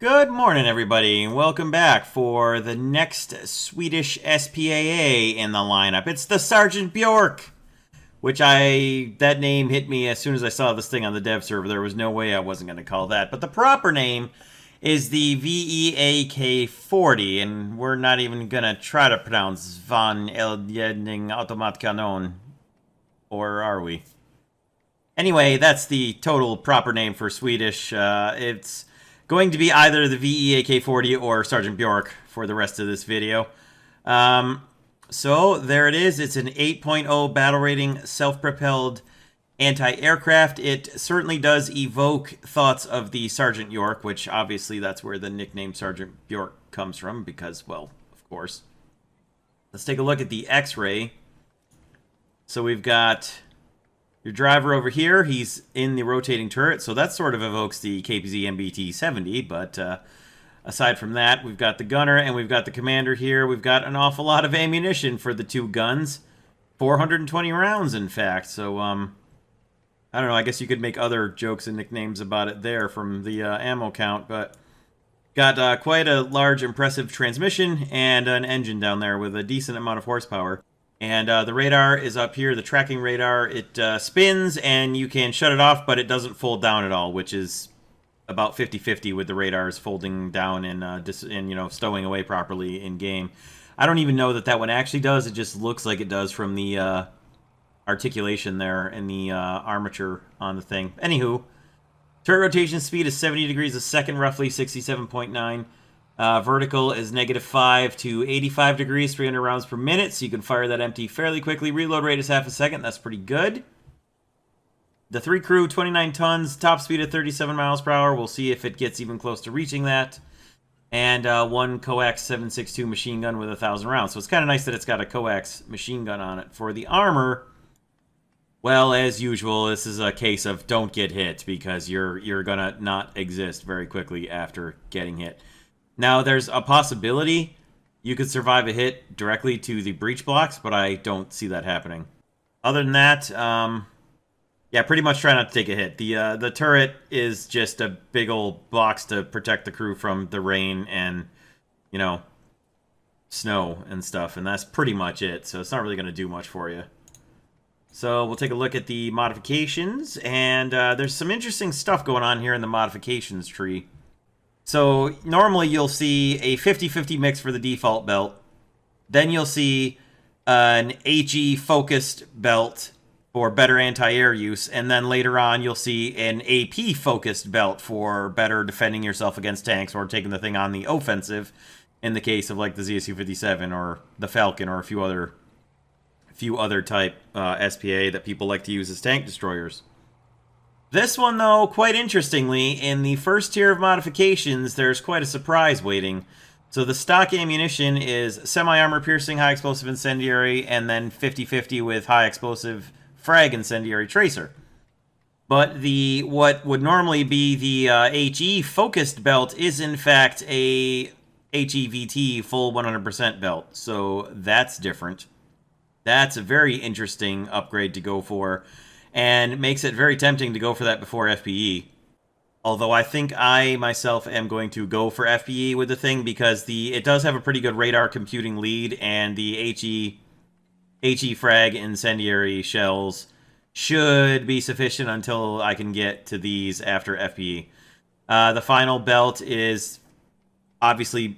Good morning, everybody, and welcome back for the next Swedish SPAA in the lineup. It's the Sgt Björk, which that name hit me as soon as I saw this thing on the dev server. There was no way I wasn't going to call that. But the proper name is the VEAK 40, and we're not even going to try to pronounce Van Eldjedning Automatkanon, or are we? Anyway, that's the total proper name for Swedish. It's going to be either the VEAK 40 or Sgt Björk for the rest of this video. So there it is. It's an 8.0 battle rating self-propelled anti-aircraft. It certainly does evoke thoughts of the Sgt York, which obviously that's where the nickname Sgt Björk comes from because, well, of course. Let's take a look at the X-ray. So we've got your driver over here. He's in the rotating turret, so that sort of evokes the KPZ MBT-70, but aside from that, we've got the gunner and we've got the commander here. We've got an awful lot of ammunition for the two guns. 420 rounds, in fact, so, I don't know, I guess you could make other jokes and nicknames about it there from the ammo count, but got quite a large, impressive transmission and an engine down there with a decent amount of horsepower. And the radar is up here, the tracking radar. It spins, and you can shut it off, but it doesn't fold down at all, which is about 50-50 with the radars folding down and stowing away properly in-game. I don't even know that one actually does. It just looks like it does from the articulation there and the armature on the thing. Anywho, turret rotation speed is 70 degrees a second, roughly 67.9. Vertical is -5 to 85 degrees, 300 rounds per minute, so you can fire that empty fairly quickly. Reload rate is half a second. That's pretty good. The 3 crew, 29 tons, top speed of 37 miles per hour. We'll see if it gets even close to reaching that. And 1 coax 7.62 machine gun with 1,000 rounds. So it's kind of nice that it's got a coax machine gun on it. For the armor, well, as usual, this is a case of don't get hit because you're gonna not exist very quickly after getting hit. Now, there's a possibility you could survive a hit directly to the breach blocks, but I don't see that happening. Other than that, yeah, pretty much try not to take a hit. The turret is just a big old box to protect the crew from the rain and, snow and stuff, and that's pretty much it. So it's not really going to do much for you. So we'll take a look at the modifications, and there's some interesting stuff going on here in the modifications tree. So normally you'll see a 50-50 mix for the default belt. Then you'll see an HE focused belt for better anti-air use. And then later on you'll see an AP focused belt for better defending yourself against tanks or taking the thing on the offensive in the case of like the ZSU-57 or the Falcon or a few other type SPA that people like to use as tank destroyers. This one, though, quite interestingly, in the first tier of modifications, there's quite a surprise waiting. So the stock ammunition is semi-armor piercing, high explosive incendiary, and then 50-50 with high explosive frag incendiary tracer. But what would normally be the HE focused belt is in fact a HEVT full 100% belt. So that's different. That's a very interesting upgrade to go for. And makes it very tempting to go for that before FPE. Although I think I, myself, am going to go for FPE with the thing because it does have a pretty good radar computing lead, and the HE frag incendiary shells should be sufficient until I can get to these after FPE. The final belt is obviously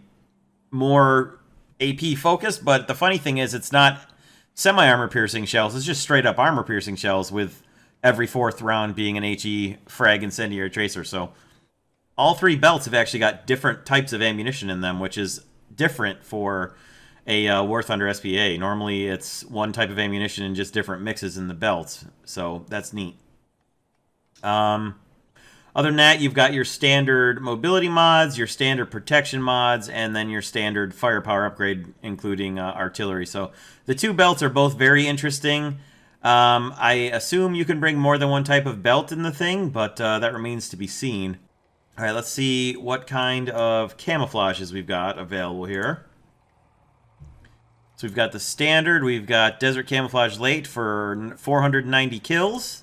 more AP focused, but the funny thing is it's not semi-armor piercing shells. It's just straight up armor piercing shells with every 4th round being an HE frag incendiary tracer. So all 3 belts have actually got different types of ammunition in them, which is different for a War Thunder SPA. Normally it's one type of ammunition and just different mixes in the belts. So that's neat. Other than that, you've got your standard mobility mods, your standard protection mods, and then your standard firepower upgrade, including artillery. So the 2 belts are both very interesting. I assume you can bring more than one type of belt in the thing, but that remains to be seen. All right, let's see what kind of camouflages we've got available here. So we've got the standard. We've got Desert Camouflage Late for 490 kills.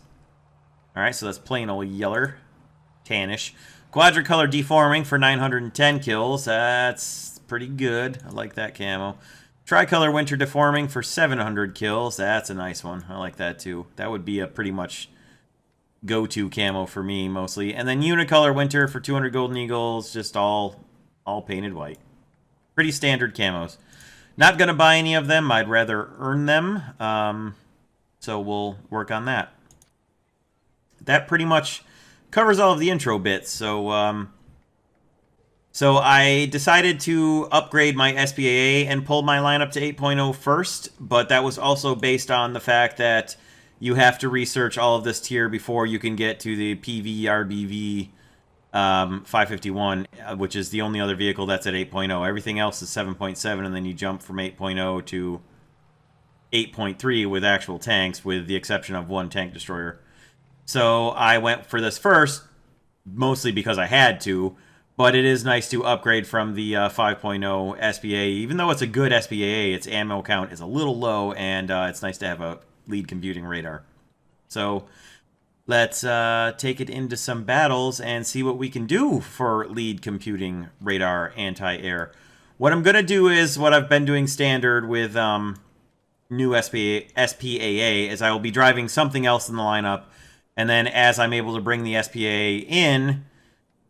All right, so that's plain old yeller. Tannish. Quadricolor Deforming for 910 kills. That's pretty good. I like that camo. Tricolor Winter Deforming for 700 kills. That's a nice one. I like that too. That would be a pretty much go-to camo for me mostly. And then Unicolor Winter for 200 Golden Eagles. Just all painted white. Pretty standard camos. Not going to buy any of them. I'd rather earn them. So we'll work on that. That pretty much covers all of the intro bits. So I decided to upgrade my SPAA and pull my lineup to 8.0 first, but that was also based on the fact that you have to research all of this tier before you can get to the PVRBV 551, which is the only other vehicle that's at 8.0. Everything else is 7.7, and then you jump from 8.0 to 8.3 with actual tanks, with the exception of one tank destroyer. So I went for this first, mostly because I had to, but it is nice to upgrade from the 5.0 SPA. Even though it's a good SPAA, its ammo count is a little low, and it's nice to have a lead computing radar. So let's take it into some battles and see what we can do for lead computing radar anti-air. What I'm going to do is what I've been doing standard with new SPAA is I will be driving something else in the lineup, and then as I'm able to bring the SPAA in,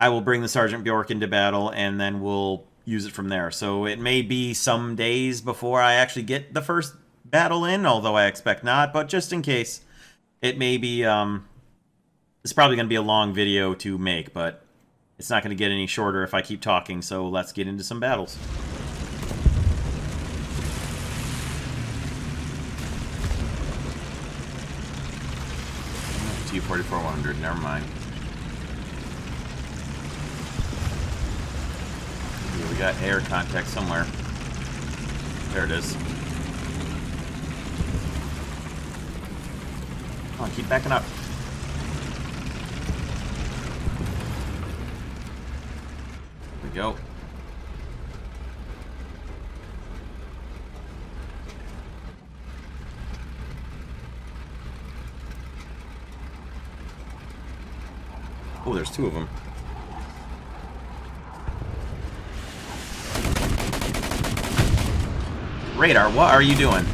I will bring the Sgt Björk into battle, and then we'll use it from there. So it may be some days before I actually get the first battle in, although I expect not, but just in case, it may be, it's probably going to be a long video to make, but it's not going to get any shorter if I keep talking, so let's get into some battles. T-44-100, never mind. We got air contact somewhere. There it is. Come on, keep backing up. There we go. Oh, there's two of them. Radar, what are you doing?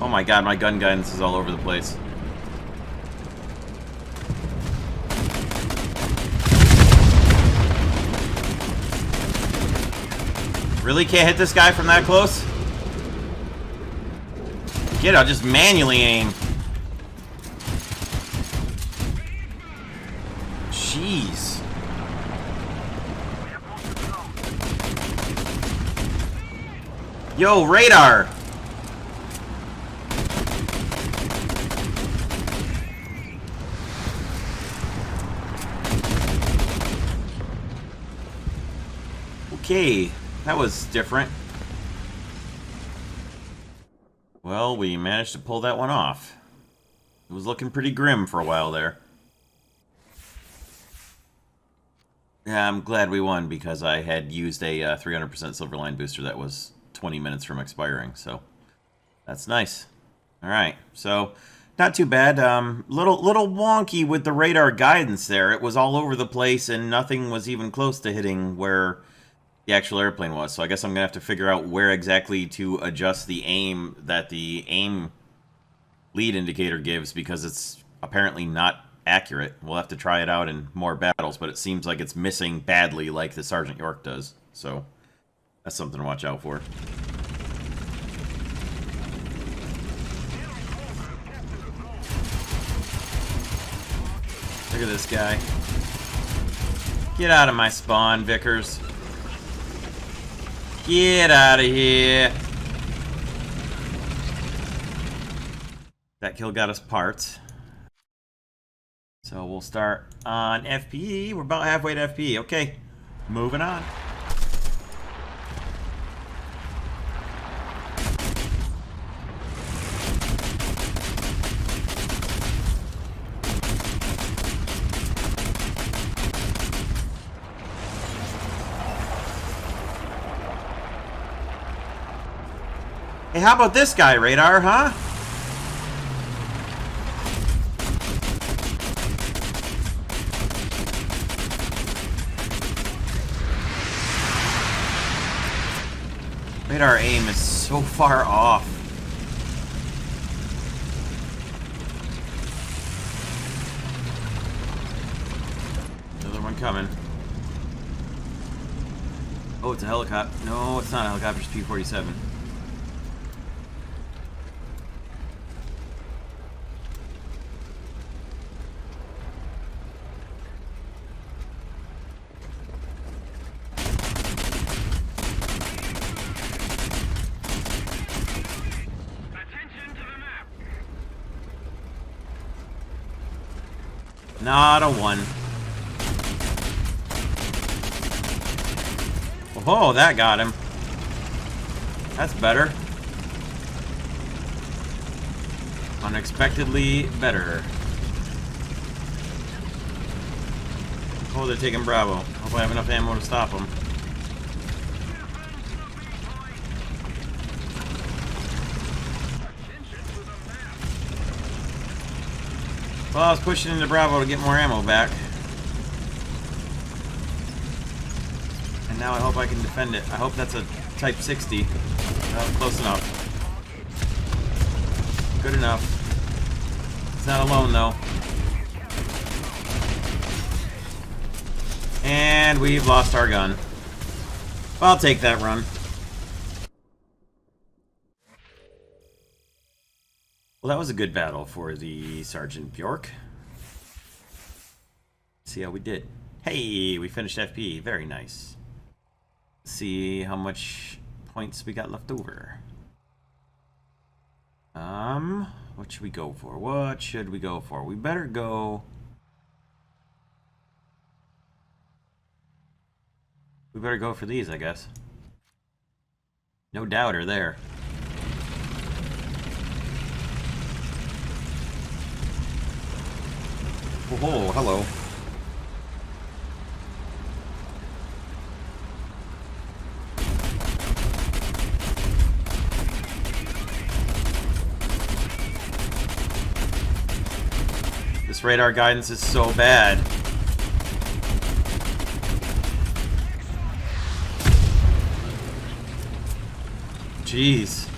Oh my god, my gun guidance is all over the place. Really can't hit this guy from that close? Get out, just manually aim. Jeez. Yo, radar! Okay, that was different. Well, we managed to pull that one off. It was looking pretty grim for a while there. Yeah, I'm glad we won because I had used a 300% Silverline booster that was 20 minutes from expiring, so that's nice. All right, so not too bad. Little wonky with the radar guidance there. It was all over the place, and nothing was even close to hitting where the actual airplane was. So I guess I'm gonna have to figure out where exactly to adjust the aim that the aim lead indicator gives, because it's apparently not accurate. We'll have to try it out in more battles, but it seems like it's missing badly like the Sgt Björk does. So that's something to watch out for. Look at this guy. Get out of my spawn, Vickers. Get out of here. That kill got us parts. So we'll start on FPE. We're about halfway to FPE. Okay, moving on. Hey, how about this guy, radar, huh? Radar aim is so far off. Another one coming. Oh, it's a helicopter. No, it's not a helicopter, it's P-47. Not a one. Oh, that got him. That's better. Unexpectedly better. Oh, they're taking Bravo. Hope I have enough ammo to stop them. Well, I was pushing into Bravo to get more ammo back. And now I hope I can defend it. I hope that's a Type 60. Close enough. Good enough. It's not alone, though. And we've lost our gun. Well, I'll take that run. Well, that was a good battle for the Sgt Björk. See how we did. Hey, we finished FP. Very nice. Let's see how much points we got left over. What should we go for? What should we go for? We better go... We better go for these, I guess. No doubter there. Oh, hello. This radar guidance is so bad. Jeez.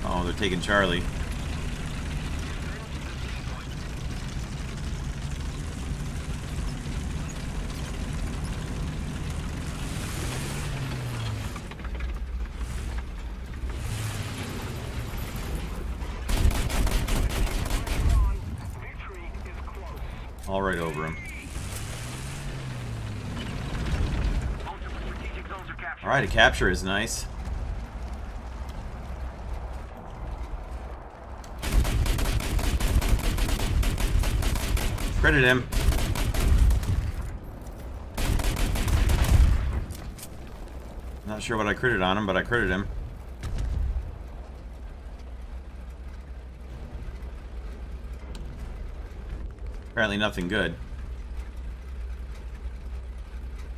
Oh, they're taking Charlie. All right over him. All right, a capture is nice. Credit him. Not sure what I critted on him, but I critted him. Apparently nothing good.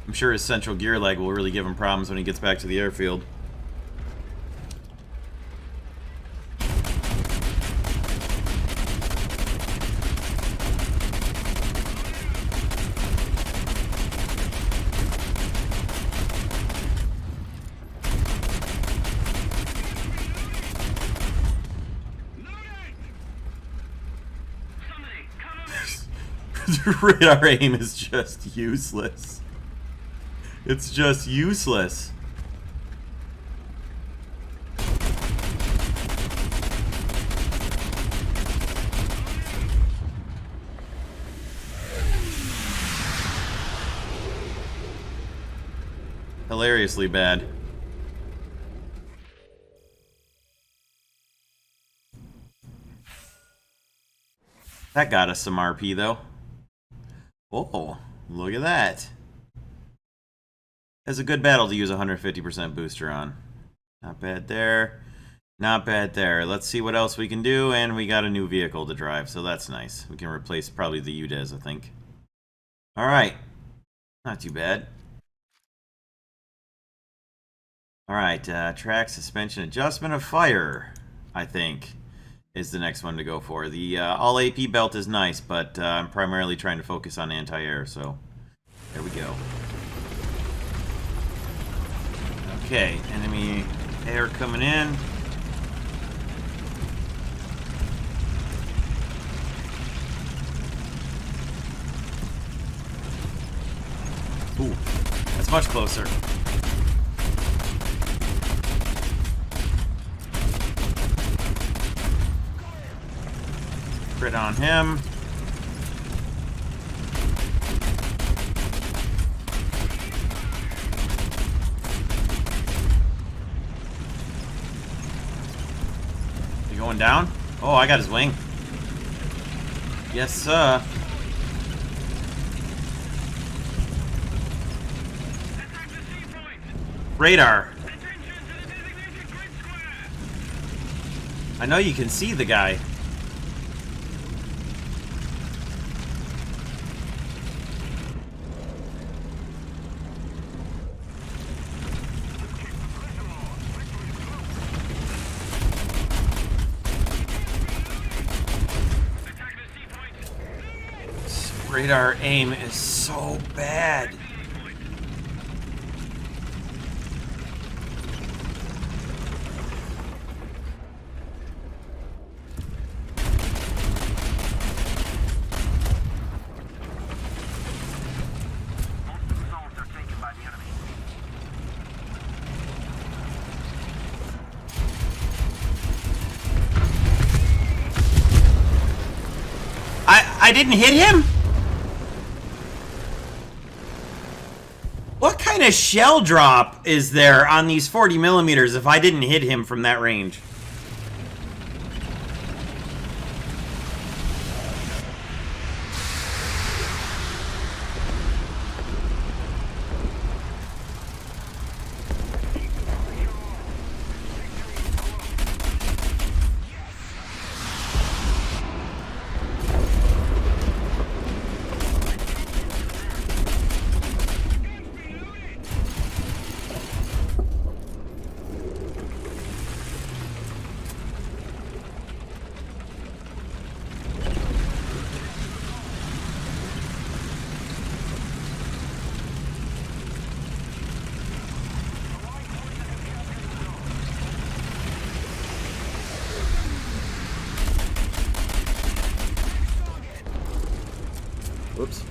I'm sure his central gear leg will really give him problems when he gets back to the airfield. Radar aim is just useless. It's just useless. Hilariously bad. That got us some RP though. Oh, look at that. That's a good battle to use 150% booster on. Not bad there. Not bad there. Let's see what else we can do, and we got a new vehicle to drive, so that's nice. We can replace probably the UDES, I think. Alright. Not too bad. All right, track suspension adjustment of fire, I think, is the next one to go for. The all AP belt is nice, but I'm primarily trying to focus on anti-air, so there we go. Okay, enemy air coming in. Ooh, that's much closer. Crit on him. You going down? Oh, I got his wing. Yes, sir. Radar. I know you can see the guy. Radar aim is so bad. I didn't hit him? What kind of shell drop is there on these 40 millimeters if I didn't hit him from that range? Whoops.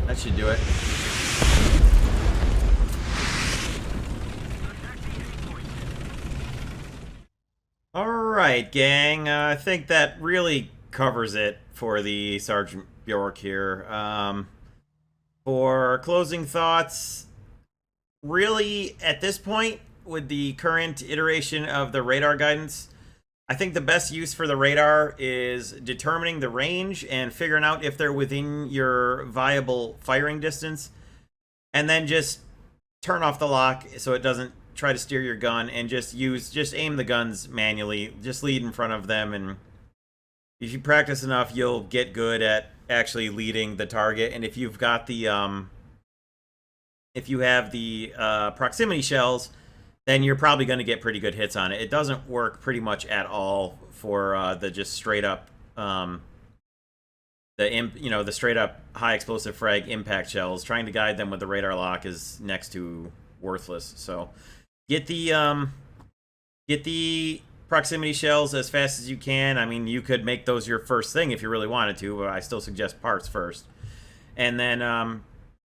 That should do it. Alright, gang. I think that really covers it for the Sgt Björk here. For closing thoughts, really, at this point, with the current iteration of the radar guidance, I think the best use for the radar is determining the range and figuring out if they're within your viable firing distance, and then just turn off the lock so it doesn't try to steer your gun and just aim the guns manually. Just lead in front of them, and if you practice enough, you'll get good at actually leading the target. And if you've got the if you have the proximity shells, then you're probably going to get pretty good hits on it. It doesn't work pretty much at all for the just straight up the straight up high explosive frag impact shells. Trying to guide them with the radar lock is next to worthless. So get the proximity shells as fast as you can. I mean, you could make those your first thing if you really wanted to, but I still suggest parts first. And then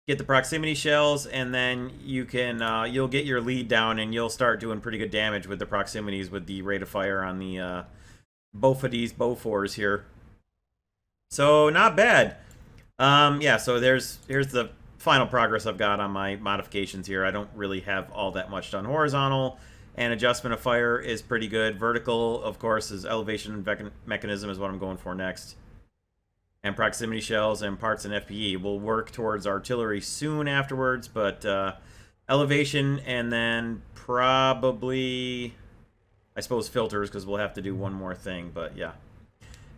get the proximity shells, and then you can you'll get your lead down, and you'll start doing pretty good damage with the proximities with the rate of fire on the both of these Bofors here. So not bad. Yeah, so here's the final progress I've got on my modifications here. I don't really have all that much done. Horizontal and adjustment of fire is pretty good. Vertical, of course, is elevation mechanism is what I'm going for next. And proximity shells and parts and FPE. We'll work towards artillery soon afterwards, but elevation, and then probably, I suppose, filters, because we'll have to do one more thing, but yeah.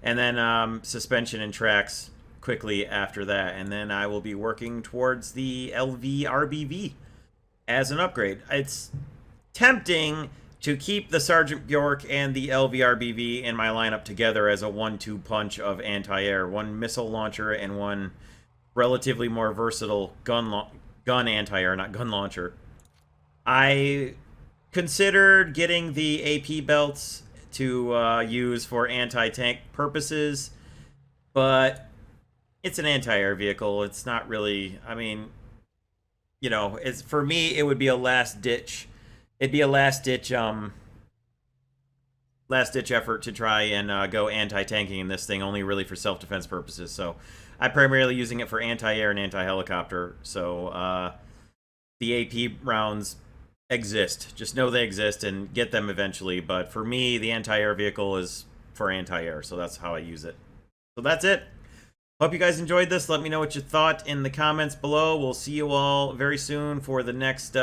And then suspension and tracks quickly after that. And then I will be working towards the LVRBV as an upgrade. It's tempting to keep the Sgt Björk and the LVRBV in my lineup together as a 1-2 punch of anti-air. One missile launcher and one relatively more versatile gun anti-air, not gun launcher. I considered getting the AP belts to use for anti-tank purposes, but it's an anti-air vehicle. It's not really, I mean, you know, it's, for me, it would be a last ditch. It'd be a last ditch effort to try and go anti-tanking in this thing, only really for self-defense purposes. So I'm primarily using it for anti-air and anti-helicopter. So the AP rounds exist. Just know they exist and get them eventually. But for me, the anti-air vehicle is for anti-air, so that's how I use it. So that's it. Hope you guys enjoyed this. Let me know what you thought in the comments below. We'll see you all very soon for the next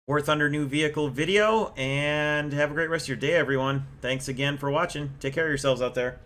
War Thunder new vehicle video, and have a great rest of your day, everyone. Thanks again for watching. Take care of yourselves out there.